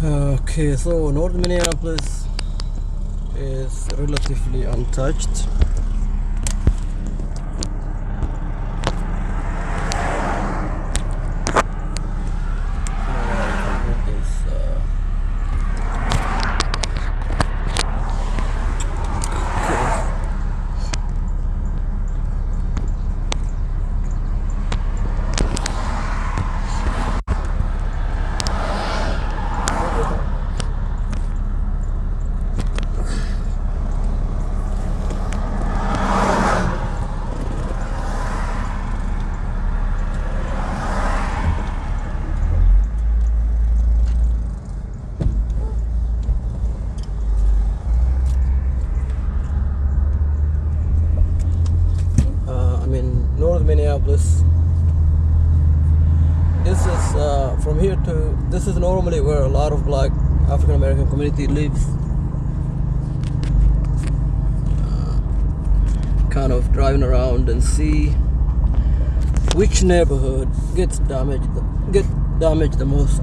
Okay, so North Minneapolis is relatively untouched. North Minneapolis. This is from here to this is normally where a lot of Black African American community lives. Kind of driving around and see which neighborhood gets damaged the most.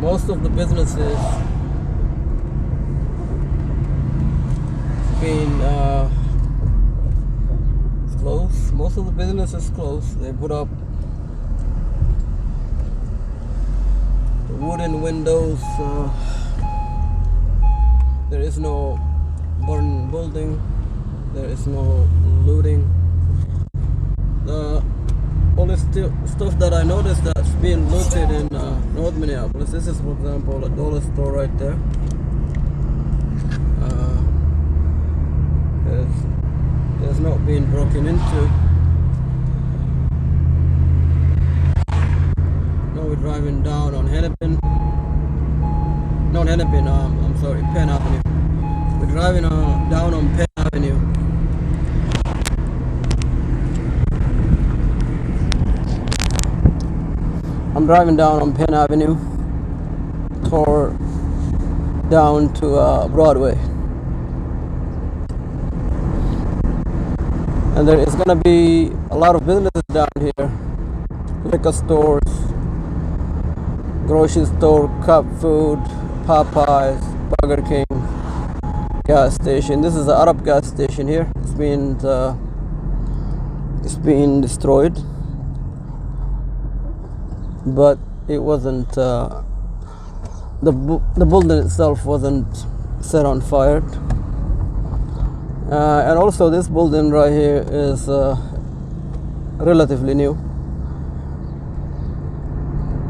Most of the businesses being closed. Most of the businesses closed. They put up wooden windows. There is no burning building. There is no looting. The only stuff that I noticed that's being looted in North Minneapolis. This is, for example, a dollar store right there. It's not being broken into. Now we're driving down on Hennepin. Not Hennepin. I'm sorry, Penn Avenue. We're driving down on Penn Avenue. I'm driving down on Penn Avenue toward down to Broadway, and there is gonna be a lot of businesses down here: liquor stores, grocery store, Cup Food, Popeyes, Burger King, gas station. This is the Arab gas station here. It's been destroyed. But it wasn't the building itself wasn't set on fire, and also this building right here is relatively new,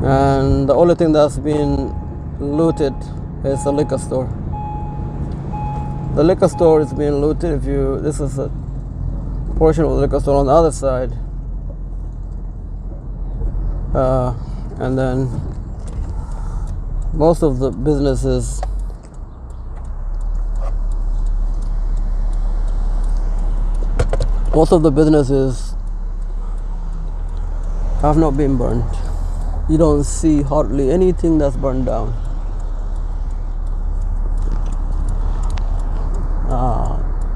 and the only thing that's been looted is the liquor store. The liquor store is being looted. This is a portion of the liquor store on the other side. And then most of the businesses have not been burned. You don't see hardly anything that's burned down.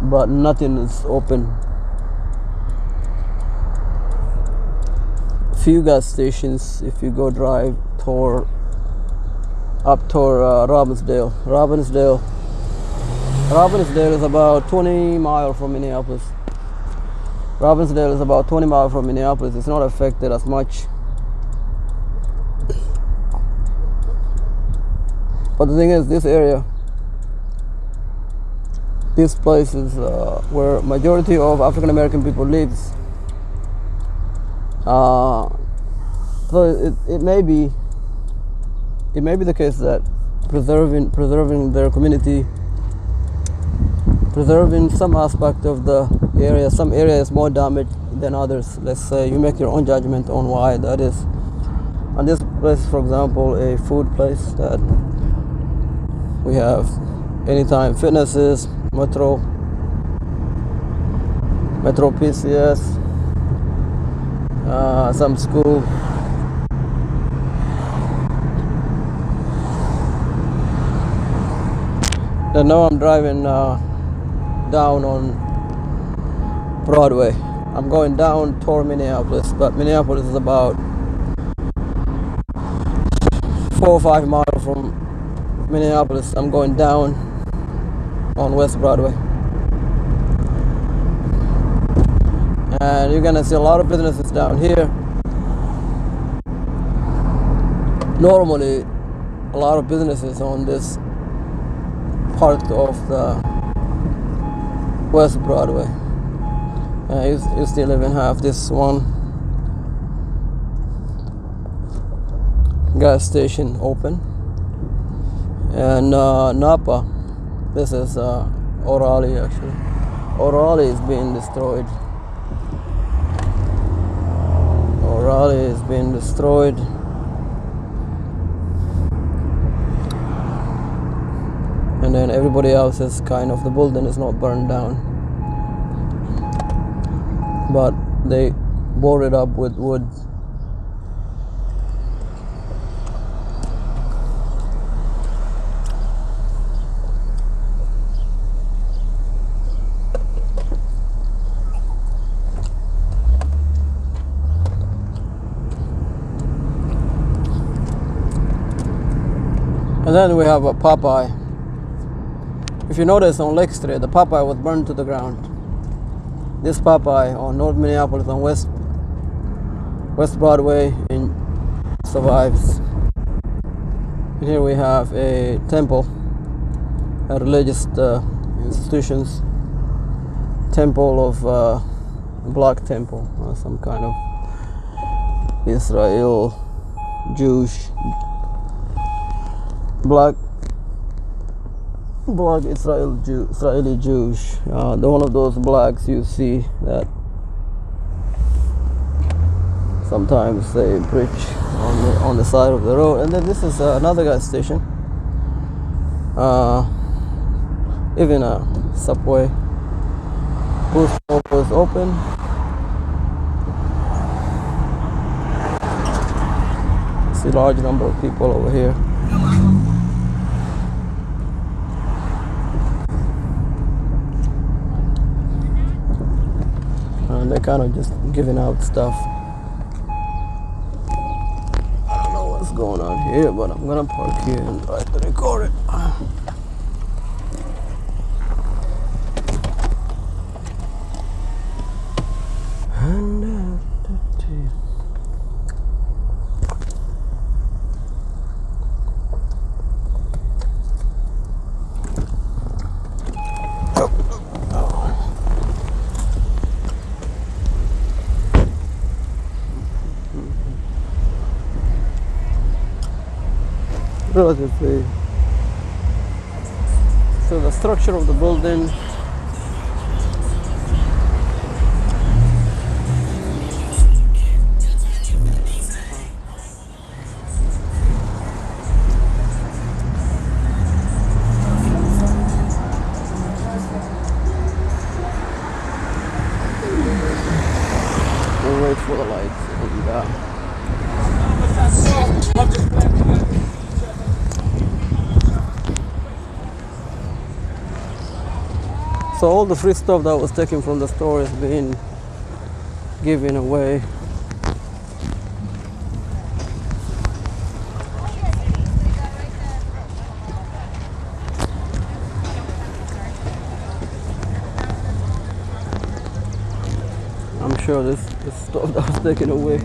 But nothing is open. Few gas stations if you go drive up toward Robbinsdale. Robbinsdale is about 20 miles from Minneapolis. Robbinsdale is about 20 miles from Minneapolis. It's not affected as much. But the thing is, this area, this place is where majority of African American people lives. So it may be the case that preserving their community, preserving some aspect of the area. Some area is more damaged than others. Let's say you make your own judgment on why that is. And this place, for example, a food place that we have Anytime Fitnesses, Metro PCS, some school. And now I'm driving down on Broadway. I'm going down toward Minneapolis, but Minneapolis is about 4 or 5 miles from Minneapolis. I'm going down on West Broadway. And you're gonna see a lot of businesses down here. Normally, a lot of businesses on this part of the West Broadway. You still even have this one gas station open. And Napa, this is O'Reilly actually. O'Reilly is being destroyed. O'Reilly is being destroyed. And then everybody else is kind of, the building is not burned down, but they boarded up with wood. And then we have a Popeye. If you notice on Lake Street, the Popeye was burned to the ground. This Popeye on North Minneapolis on West Broadway survives. And here we have a temple, a religious institutions, temple of black temple, some kind of Israel Jewish black Israeli Jewish. One of those blacks you see that sometimes they preach on the side of the road. And then this is another gas station. Even a Subway. Booth is open. See a large number of people over here. And they're kind of just giving out stuff. I don't know what's going on here, but I'm gonna park here and try to record it. Relatively. So the structure of the building, we'll wait for the lights and so all the free stuff that was taken from the store is being given away. I'm sure this stuff that was taken away,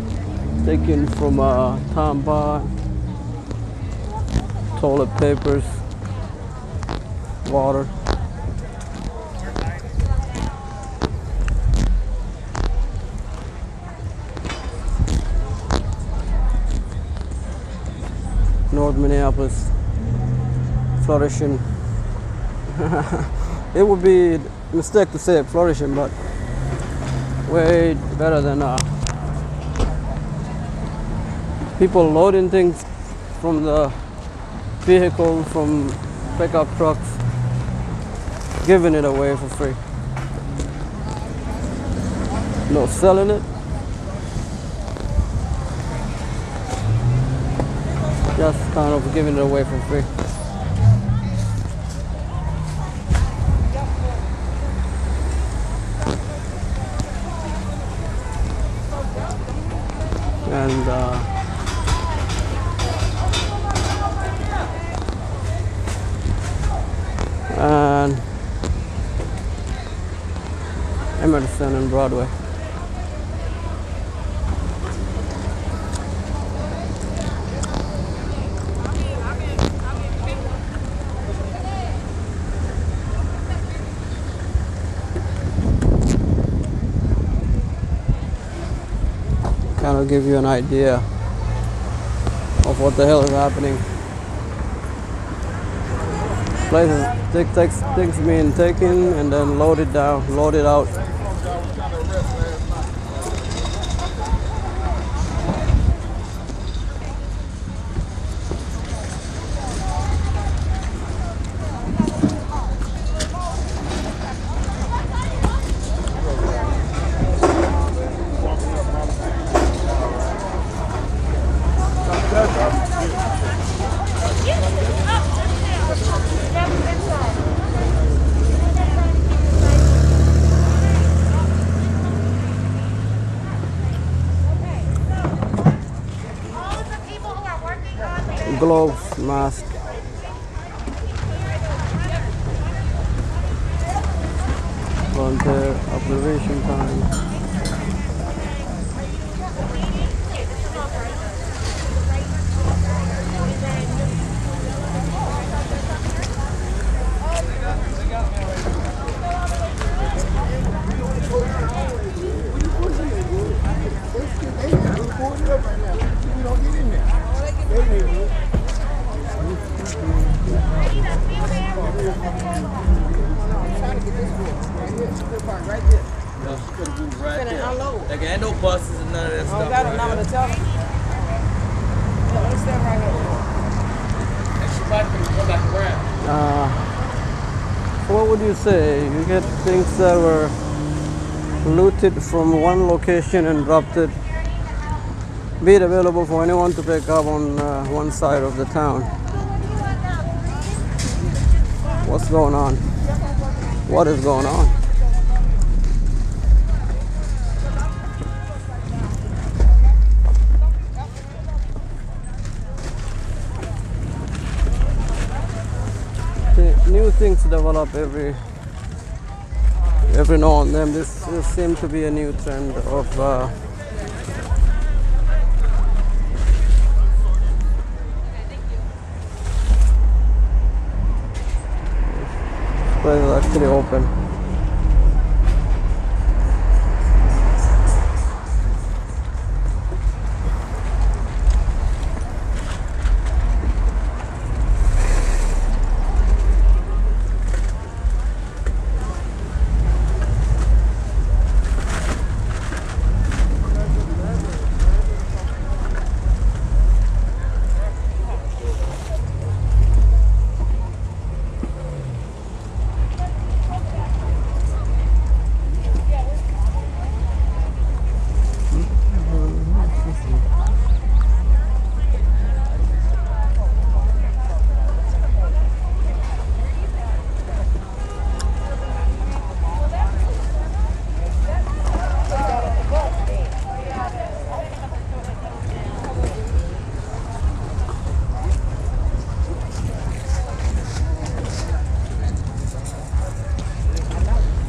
taken from tampon, toilet papers, water. North Minneapolis, flourishing. It would be a mistake to say flourishing, but way better than people loading things from the vehicle, from pickup trucks, giving it away for free. No selling it. Just kind of giving it away for free. and Emerson and Broadway. Kind of give you an idea of what the hell is happening. Places things being taken and then loaded down, loaded out. Gloves, mask. Volunteer observation time. Like, ain't no buses and none of that stuff. I got a number to tell them. Let's stand right here. And she might come back around. What would you say? You get things that were looted from one location and dropped it, be it available for anyone to pick up on one side of the town. What's going on? What is going on? New things develop every now and then. This seems to be a new trend of this place is actually open.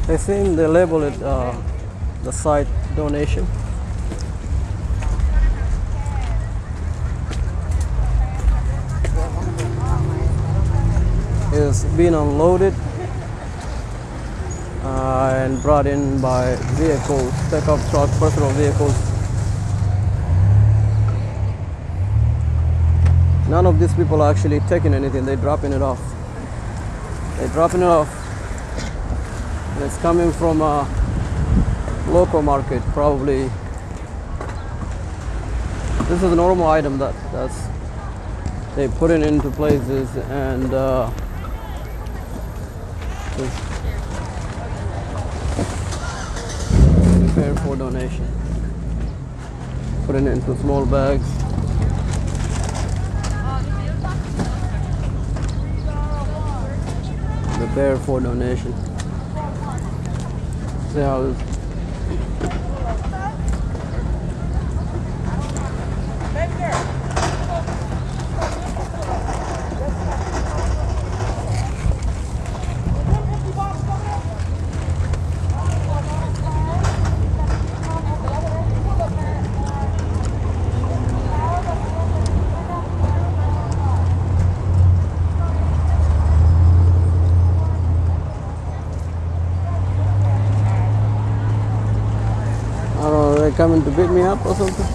I think they label it the site donation. It's being unloaded and brought in by vehicles, pickup truck, personal vehicles. None of these people are actually taking anything, they're dropping it off. They're dropping it off. And it's coming from a local market, probably. This is a normal item that's they put it into places and prepare for donation. Put it into small bags. Prepare for donation. See how this coming to beat me up or something?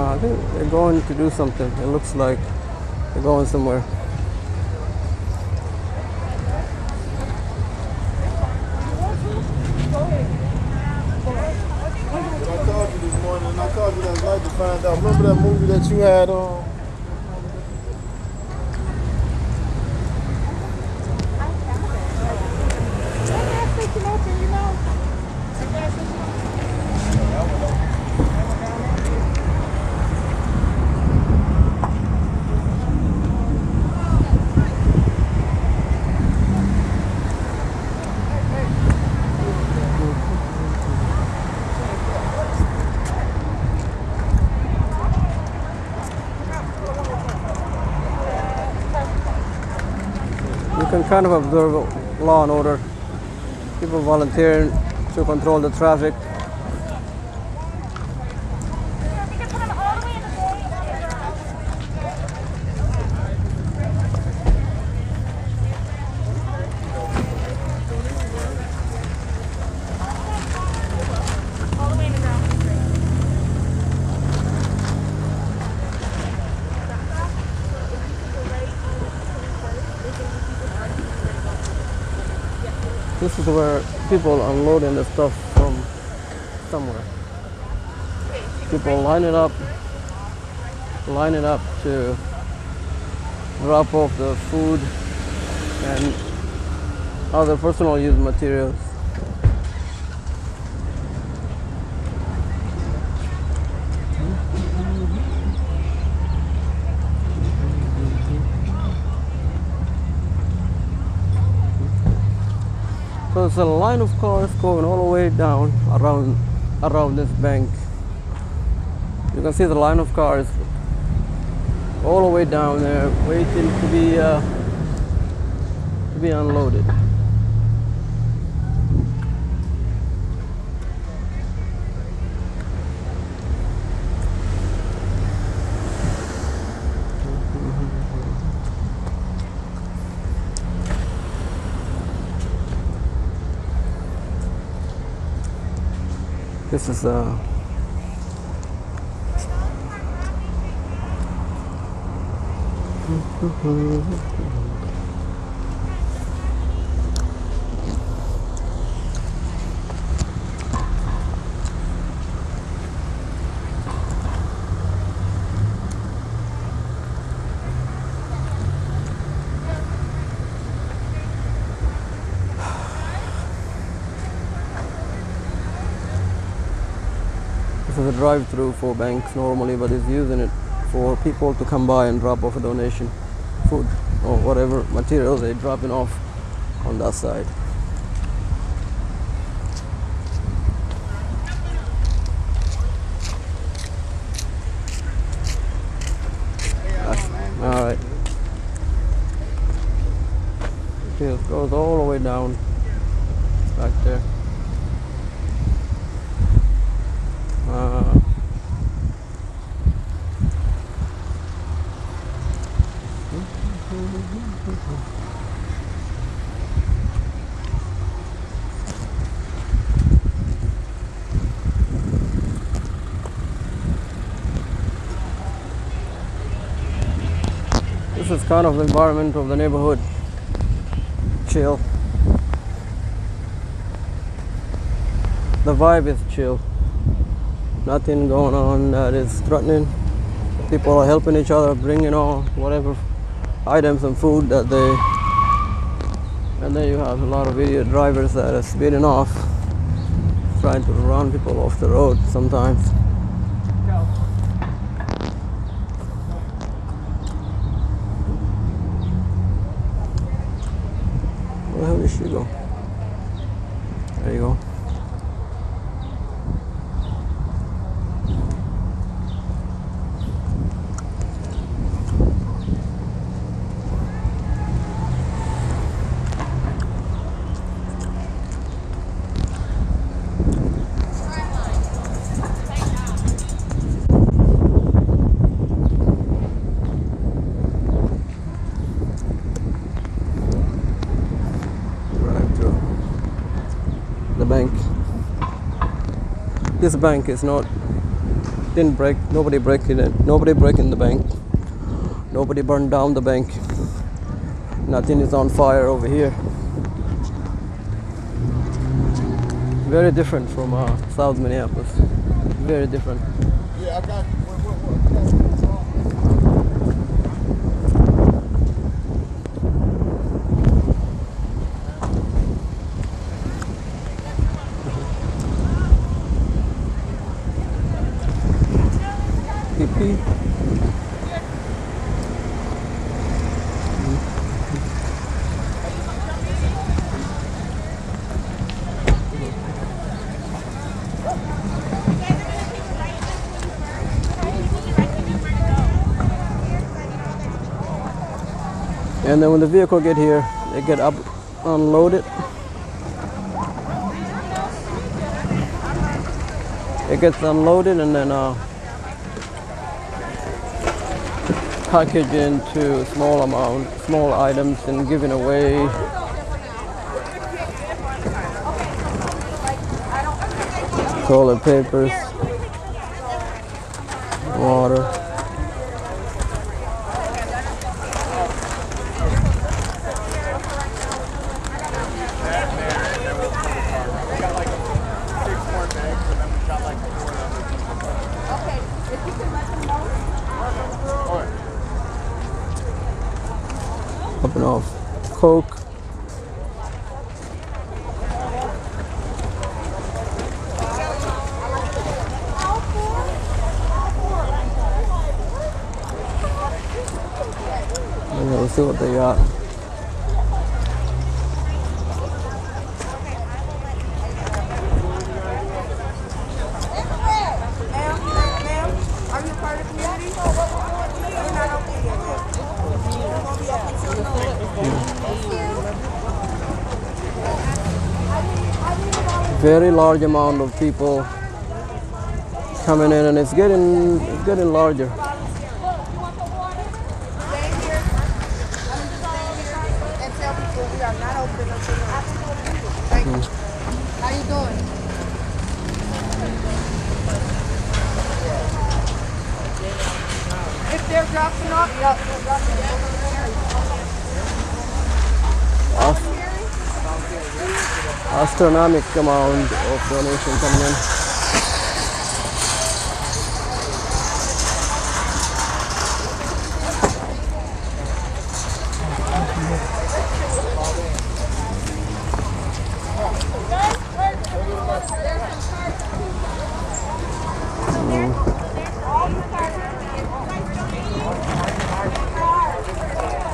I think they're going to do something. It looks like they're going somewhere. I called you this morning and I called you last night to find out. Remember that movie that you had on? You can kind of observe law and order. People volunteering to control the traffic. This is where people unloading the stuff from somewhere. People line it up to drop off the food and other personal use materials. So it's a line of cars going all the way down around this bank. You can see the line of cars all the way down there, waiting to be unloaded. This is a drive-through for banks normally, but it's using it for people to come by and drop off a donation, food or whatever materials they're dropping off on that side. All right. It goes all the way down back there. This is kind of the environment of the neighborhood. Chill. The vibe is chill. Nothing going on that is threatening. People are helping each other, bringing on whatever items and food that they. And then you have a lot of idiot drivers that are speeding off, trying to run people off the road sometimes. Where the hell did she go? There you go. the bank. This bank is not didn't break. Nobody breaking it. Nobody breaking the bank. Nobody burned down the bank. Nothing is on fire over here. Very different from South Minneapolis. Very different. Yeah, I got you. PP. And then when the vehicle get here, they get up, unloaded. It gets unloaded and then packaged into small items and given away. Toilet papers, water. Up and off Coke. And let's see what they got. Very large amount of people coming in, and it's getting larger. How you doing? If they're dropping off, yep, they're dropping off. Astronomical amount of donation coming in.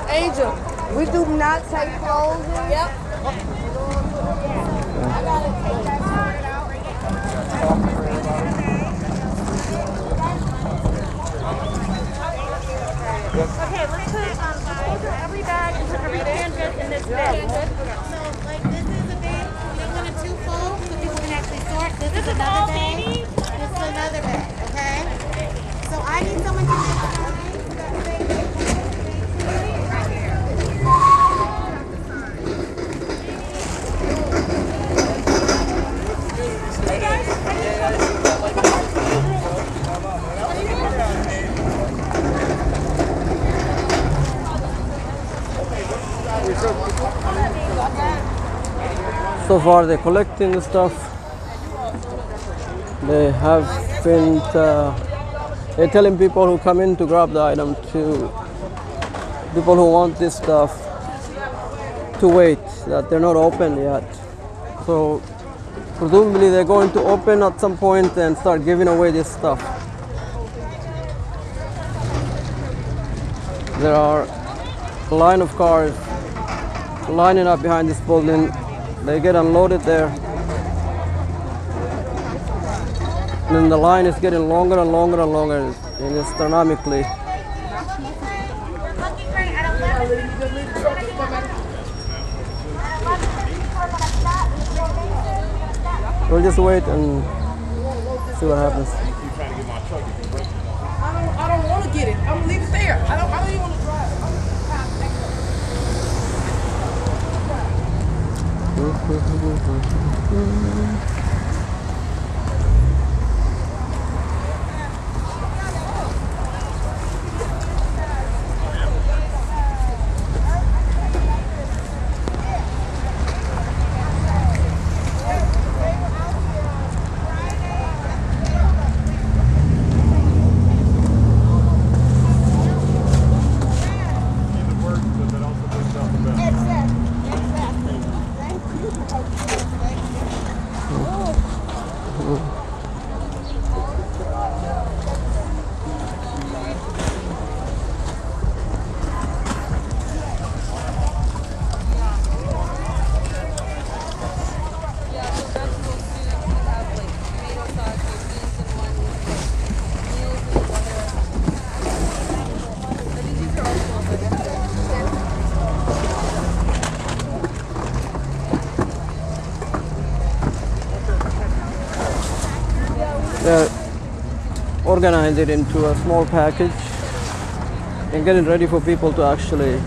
Angel, we do not take clothes. Yep. I gotta take that sorted out right Okay, let's put every bag and put every canvas in this bin. So, like, this is a bag. We want it two full so people can actually sort. This is another bag. This is another bag, okay? So, I need someone to make signs. So far they're collecting the stuff. They have been they're telling people who come in to grab the item, to people who want this stuff, to wait, that they're not open yet. So presumably they're going to open at some point and start giving away this stuff. There are a line of cars lining up behind this building. They get unloaded there. And then the line is getting longer and longer and longer, and astronomically. We'll just wait and see what happens. I don't want to get it. I'm gonna leave it there. I don't even want to drive. Organize it into a small package and get it ready for people to actually,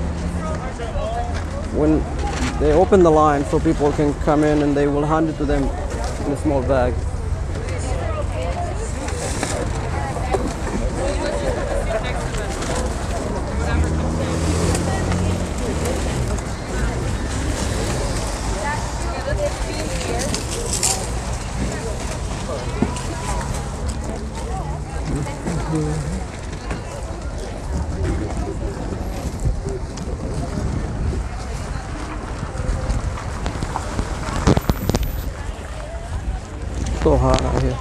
when they open the line, so people can come in and they will hand it to them in a small bag. So hot out here.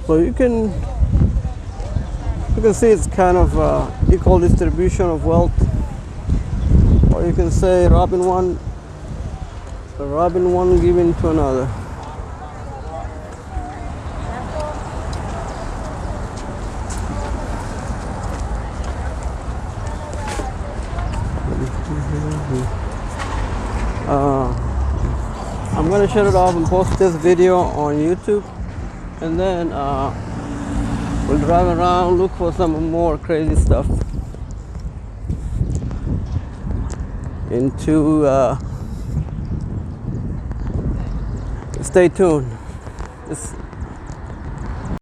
So you can see it's kind of equal distribution of wealth, or you can say robbing one giving to another. I'm gonna shut it off and post this video on YouTube, and then we'll drive around, look for some more crazy stuff stay tuned.